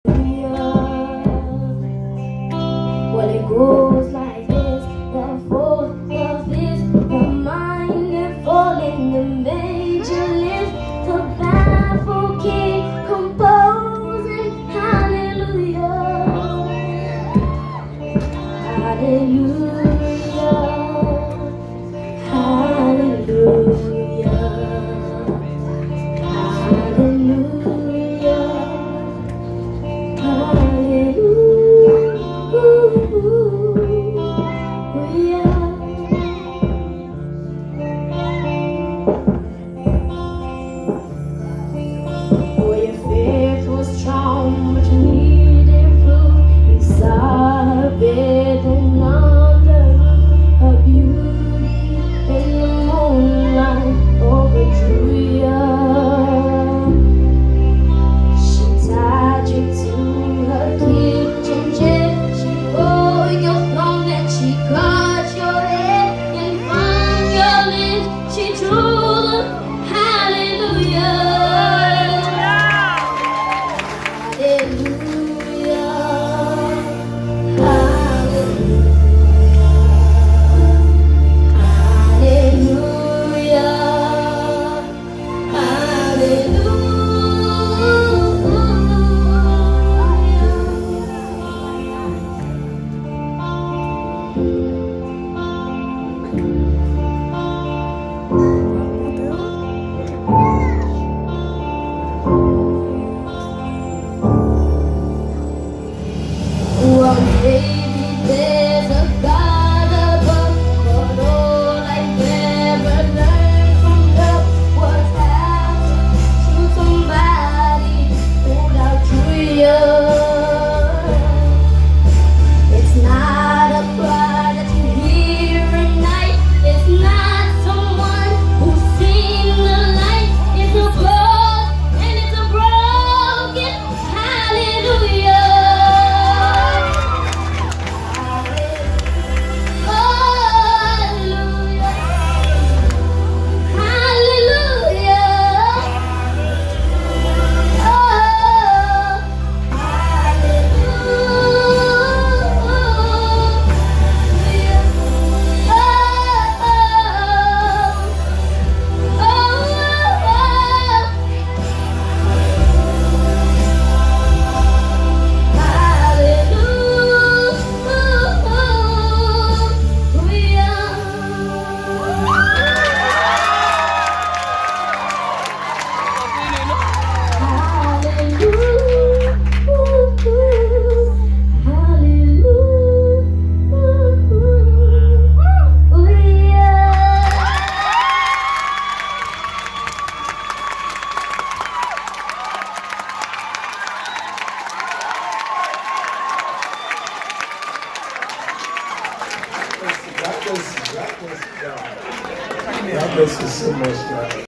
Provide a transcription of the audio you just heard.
Well, it goes like this: the fourth, the fifth, the minor fall in the major lift, the baffled king composing hallelujah, hallelujah, hallelujah, hallelujah. For your faith was strong, but you needed proof. You saw her bathing on the roof. Her beauty in the moonlight overdrew you. She tied you to her kitchen chair. She bore your throne and she cut your hair. And from your lips she drew the hallelujah. Hallelujah, hallelujah, well, maybe there's a God above, but all I've ever learned from love was how to somebody hold out to you. It's not a cry that you hear at night. It's not someone who's seen the light. It's a blood and it's a broken hallelujah. God bless you so much, God.